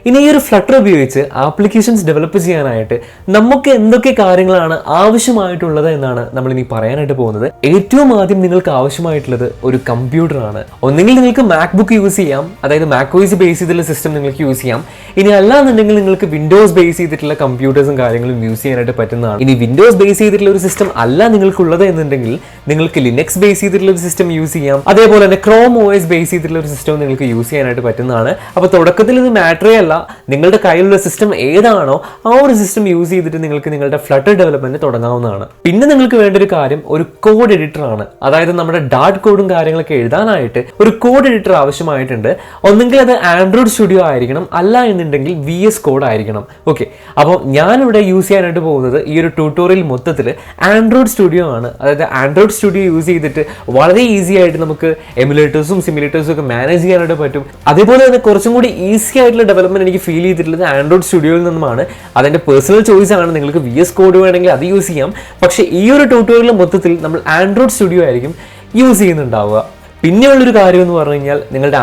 ഇനി ഈ ഒരു ഫ്ലട്ടർ ഉപയോഗിച്ച് ആപ്ലിക്കേഷൻസ് ഡെവലപ്പ് ചെയ്യാനായിട്ട് നമുക്ക് എന്തൊക്കെ കാര്യങ്ങളാണ് ആവശ്യമായിട്ടുള്ളത് എന്നാണ് നമ്മൾ ഇനി പറയാനായിട്ട് പോകുന്നത്. ഏറ്റവും ആദ്യം നിങ്ങൾക്ക് ആവശ്യമായിട്ടുള്ളത് ഒരു കമ്പ്യൂട്ടറാണ്. ഒന്നെങ്കിൽ നിങ്ങൾക്ക് മാക്ബുക്ക് യൂസ് ചെയ്യാം, അതായത് മാക്OS ബേസ് ചെയ്തിട്ടുള്ള സിസ്റ്റം നിങ്ങൾക്ക് യൂസ് ചെയ്യാം. ഇനി അല്ലാന്നുണ്ടെങ്കിൽ നിങ്ങൾക്ക് വിൻഡോസ് ബേസ് ചെയ്തിട്ടുള്ള കമ്പ്യൂട്ടേഴ്സും കാര്യങ്ങളും യൂസ് ചെയ്യാനായിട്ട് പറ്റുന്നതാണ്. ഇനി വിൻഡോസ് ബേസ് ചെയ്തിട്ടുള്ള ഒരു സിസ്റ്റം അല്ല നിങ്ങൾക്കുള്ളത് എന്നുണ്ടെങ്കിൽ നിങ്ങൾക്ക് ലിനക്സ് ബേസ് ചെയ്തിട്ടുള്ള ഒരു സിസ്റ്റം യൂസ് ചെയ്യാം. അതേപോലെ തന്നെ ക്രോം OS ബേസ് ചെയ്തിട്ടുള്ള ഒരു സിസ്റ്റം നിങ്ങൾക്ക് യൂസ് ചെയ്യാനായിട്ട് പറ്റുന്നതാണ്. അപ്പോൾ തുടക്കത്തിൽ ഇത് മാറ്ററേ അല്ല, നിങ്ങളുടെ കയ്യിലുള്ള സിസ്റ്റം ഏതാണോ ആ ഒരു സിസ്റ്റം യൂസ് ചെയ്തിട്ട് നിങ്ങൾക്ക് നിങ്ങളുടെ ഫ്ലട്ടർ ഡെവലപ്മെന്റ് തുടങ്ങാവുന്നതാണ്. പിന്നെ നിങ്ങൾക്ക് വേണ്ട ഒരു കാര്യം ഒരു കോഡ് എഡിറ്റർ ആണ്. അതായത് നമ്മുടെ ഡാറ്റ് കോഡും കാര്യങ്ങളൊക്കെ എഴുതാനായിട്ട് ഒരു കോഡ് എഡിറ്റർ ആവശ്യമായിട്ടുണ്ട്. ഒന്നെങ്കിൽ അത് ആൻഡ്രോയിഡ് സ്റ്റുഡിയോ ആയിരിക്കണം, അല്ല എന്നുണ്ടെങ്കിൽ VS കോഡ് ആയിരിക്കണം. ഓക്കെ, അപ്പോൾ ഞാനിവിടെ യൂസ് ചെയ്യാനായിട്ട് പോകുന്നത് ഈ ഒരു ട്യൂട്ടോറിയൽ മൊത്തത്തിൽ ആൻഡ്രോയിഡ് സ്റ്റുഡിയോ ആണ്. അതായത് ആൻഡ്രോയിഡ് സ്റ്റുഡിയോ യൂസ് ചെയ്തിട്ട് വളരെ ഈസി ആയിട്ട് നമുക്ക് എമുലേറ്റേഴ്സും സിമുലേറ്റേഴ്സും ഒക്കെ മാനേജ് ചെയ്യാനായിട്ട് പറ്റും. അതേപോലെ തന്നെ കുറച്ചും കൂടി ഈസി ആയിട്ടുള്ള ഡെവലപ്മെന്റ് എനിക്ക് ഫീൽ ചെയ്തിട്ടുള്ളത് ആൻഡ്രോയിഡ് സ്റ്റുഡിയോയിൽ നിന്നുമാണ്. അതെന്റെ പേഴ്സണൽ ചോയ്സ് ആണ്. നിങ്ങൾക്ക് VS കോഡ് വേണമെങ്കിൽ അത് യൂസ് ചെയ്യാം. പക്ഷേ ഈ ഒരു ട്യൂട്ടോറിയൽ മൊത്തത്തിൽ നമ്മൾ ആൻഡ്രോയിഡ് സ്റ്റുഡിയോ ആയിരിക്കും യൂസ് ചെയ്യുന്നുണ്ടാവുക. പിന്നെയുള്ളൊരു കാര്യം എന്ന് പറഞ്ഞു കഴിഞ്ഞാൽ നിങ്ങളുടെ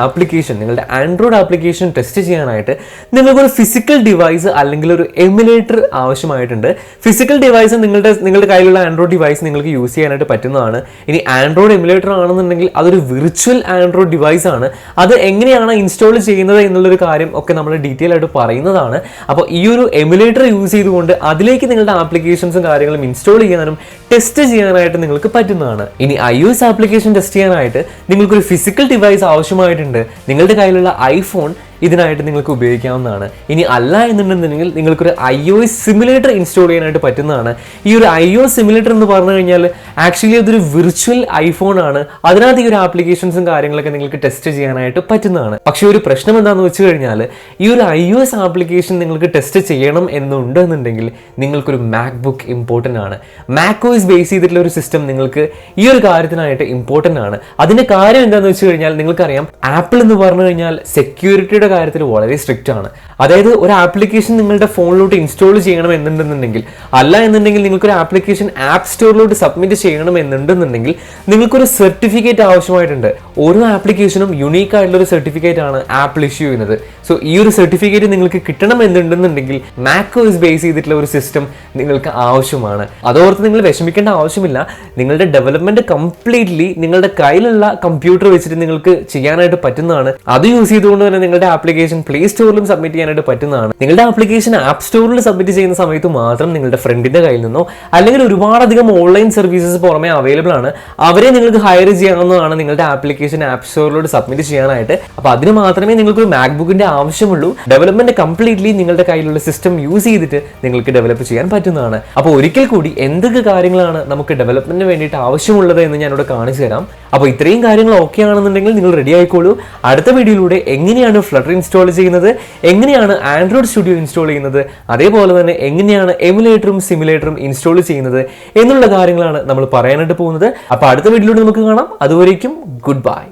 ആൻഡ്രോയിഡ് ആപ്ലിക്കേഷൻ ടെസ്റ്റ് ചെയ്യാനായിട്ട് നിങ്ങൾക്കൊരു ഫിസിക്കൽ ഡിവൈസ് അല്ലെങ്കിൽ ഒരു എമുലേറ്റർ ആവശ്യമായിട്ടുണ്ട്. ഫിസിക്കൽ ഡിവൈസ് നിങ്ങളുടെ കയ്യിലുള്ള ആൻഡ്രോയിഡ് ഡിവൈസ് നിങ്ങൾക്ക് യൂസ് ചെയ്യാനായിട്ട് പറ്റുന്നതാണ്. ഇനി ആൻഡ്രോയിഡ് എമുലേറ്റർ ആണെന്നുണ്ടെങ്കിൽ അതൊരു വിർച്വൽ ആൻഡ്രോയിഡ് ഡിവൈസ് ആണ്. അത് എങ്ങനെയാണ് ഇൻസ്റ്റാൾ ചെയ്യുന്നത് എന്നുള്ളൊരു കാര്യം ഒക്കെ നമ്മൾ ഡീറ്റെയിൽ ആയിട്ട് പറയുന്നതാണ്. അപ്പോൾ ഈ ഒരു എമുലേറ്റർ യൂസ് ചെയ്തുകൊണ്ട് അതിലേക്ക് നിങ്ങളുടെ ആപ്ലിക്കേഷൻസും കാര്യങ്ങളും ഇൻസ്റ്റാൾ ചെയ്യാനും ടെസ്റ്റ് ചെയ്യാനായിട്ട് നിങ്ങൾക്ക് പറ്റുന്നതാണ്. ഇനി iOS ആപ്ലിക്കേഷൻ ടെസ്റ്റ് ചെയ്യാനായിട്ട് നിങ്ങൾക്കൊരു ഫിസിക്കൽ ഡിവൈസ് ആവശ്യമായിട്ടുണ്ട്. നിങ്ങളുടെ കയ്യിലുള്ള ഐഫോൺ ഇതിനായിട്ട് നിങ്ങൾക്ക് ഉപയോഗിക്കാവുന്നതാണ്. ഇനി അല്ല എന്നുണ്ടെന്നുണ്ടെങ്കിൽ നിങ്ങൾക്കൊരു iOS സിമുലേറ്റർ ഇൻസ്റ്റാൾ ചെയ്യാനായിട്ട് പറ്റുന്നതാണ്. ഈ ഒരു iOS സിമുലേറ്റർ എന്ന് പറഞ്ഞു കഴിഞ്ഞാൽ ആക്ച്വലി അതൊരു വിർച്വൽ ഐഫോൺ ആണ്. അതിനകത്ത് ഈ ഒരു ആപ്ലിക്കേഷൻസും കാര്യങ്ങളൊക്കെ നിങ്ങൾക്ക് ടെസ്റ്റ് ചെയ്യാനായിട്ട് പറ്റുന്നതാണ്. പക്ഷേ ഒരു പ്രശ്നം എന്താണെന്ന് വെച്ച് കഴിഞ്ഞാൽ ഈ ഒരു iOS ആപ്ലിക്കേഷൻ നിങ്ങൾക്ക് ടെസ്റ്റ് ചെയ്യണം എന്നുണ്ടെന്നുണ്ടെങ്കിൽ നിങ്ങൾക്കൊരു മാക്ബുക്ക് ഇമ്പോർട്ടൻ്റ് ആണ്. macOS ബേസ് ചെയ്തിട്ടുള്ള ഒരു സിസ്റ്റം നിങ്ങൾക്ക് ഈ ഒരു കാര്യത്തിനായിട്ട് ഇമ്പോർട്ടൻ്റ് ആണ്. അതിന്റെ കാര്യം എന്താണെന്ന് വെച്ച് കഴിഞ്ഞാൽ നിങ്ങൾക്കറിയാം ആപ്പിൾ എന്ന് പറഞ്ഞു കഴിഞ്ഞാൽ സെക്യൂരിറ്റിയുടെ കാര്യത്തിൽ വളരെ സ്ട്രിക്റ്റ് ആണ്. അതായത് ഒരു ആപ്ലിക്കേഷൻ നിങ്ങളുടെ ഫോണിലോട്ട് ഇൻസ്റ്റാൾ ചെയ്യണം എന്നുണ്ടെന്നുണ്ടെങ്കിൽ അല്ല എന്നുണ്ടെങ്കിൽ നിങ്ങൾക്കൊരു ആപ്ലിക്കേഷൻ ആപ്പ് സ്റ്റോറിലോട്ട് സബ്മിറ്റ് ചെയ്യണം എന്നുണ്ടെന്നുണ്ടെങ്കിൽ നിങ്ങൾക്കൊരു സർട്ടിഫിക്കറ്റ് ആവശ്യമായിട്ടുണ്ട്. ഓരോ ആപ്ലിക്കേഷനും യുണീക്ക് ആയിട്ടുള്ള ഒരു സർട്ടിഫിക്കറ്റ് ആണ് ആപ്പിൾ ഇഷ്യൂ ചെയ്യുന്നത്. സോ ഈ ഒരു സർട്ടിഫിക്കറ്റ് നിങ്ങൾക്ക് കിട്ടണം എന്നുണ്ടെന്നുണ്ടെങ്കിൽ macOS ബേസ് ചെയ്തിട്ടുള്ള ഒരു സിസ്റ്റം നിങ്ങൾക്ക് ആവശ്യമാണ്. അതോർത്ത് നിങ്ങൾ വിഷമിക്കേണ്ട ആവശ്യമില്ല. നിങ്ങളുടെ ഡെവലപ്മെന്റ് കംപ്ലീറ്റ്ലി നിങ്ങളുടെ കയ്യിലുള്ള കമ്പ്യൂട്ടർ വെച്ചിട്ട് നിങ്ങൾക്ക് ചെയ്യാനായിട്ട് പറ്റുന്നതാണ്. അത് യൂസ് ചെയ്തുകൊണ്ട് തന്നെ നിങ്ങളുടെ ആപ്ലിക്കേഷൻ പ്ലേ സ്റ്റോറിലും സബ്മിറ്റ് ചെയ്യാനായിട്ട് പറ്റുന്നതാണ്. നിങ്ങളുടെ ആപ്ലിക്കേഷൻ ആപ്പ് സ്റ്റോറിൽ സബ്മിറ്റ് ചെയ്യുന്ന സമയത്ത് മാത്രം നിങ്ങളുടെ ഫ്രണ്ടിന്റെ കയ്യിൽ നിന്നോ അല്ലെങ്കിൽ ഒരുപാടധികം ഓൺലൈൻ സർവീസസ് പുറമെ അവൈലബിൾ ആണ്. അവരെ നിങ്ങൾക്ക് ഹയർ ചെയ്യാവുന്നതാണ് നിങ്ങളുടെ ആപ്ലിക്കേഷൻ ആപ്പ് സ്റ്റോറിലോട്ട് സബ്മിറ്റ് ചെയ്യാനായിട്ട്. അപ്പൊ അതിന് മാത്രമേ നിങ്ങൾക്ക് ഒരു മാക്ബുക്കിന്റെ ആവശ്യമുള്ളൂ. ഡെവലപ്മെന്റ് കംപ്ലീറ്റ്ലി നിങ്ങളുടെ കയ്യിലുള്ള സിസ്റ്റം യൂസ് ചെയ്തിട്ട് നിങ്ങൾക്ക് ഡെവലപ്പ് ചെയ്യാൻ പറ്റുന്നതാണ്. അപ്പോൾ ഒരിക്കൽ കൂടി എന്തൊക്കെ കാര്യങ്ങളാണ് നമുക്ക് ഡെവലപ്മെന്റിന് വേണ്ടിയിട്ട് ആവശ്യമുള്ളത് എന്ന് ഞാനിവിടെ കാണിച്ചു തരാം. അപ്പോൾ ഇത്രയും കാര്യങ്ങൾ ഓക്കെ ആണെന്നുണ്ടെങ്കിൽ നിങ്ങൾ റെഡി ആയിക്കോളൂ. അടുത്ത വീഡിയോയിലൂടെ എങ്ങനെയാണ് ഫ്ലട്ടർ ഇൻസ്റ്റാൾ ചെയ്യുന്നത്, എങ്ങനെയാണ് ആൻഡ്രോയിഡ് സ്റ്റുഡിയോ ഇൻസ്റ്റാൾ ചെയ്യുന്നത്, അതേപോലെ തന്നെ എങ്ങനെയാണ് എമുലേറ്ററും സിമുലേറ്ററും ഇൻസ്റ്റാൾ ചെയ്യുന്നത് എന്നുള്ള കാര്യങ്ങളാണ് നമ്മൾ പറയാനായിട്ട് പോകുന്നത്. അപ്പോൾ അടുത്ത വീഡിയോയിലൂടെ നമുക്ക് കാണാം. അതുവരേക്കും ഗുഡ് ബൈ.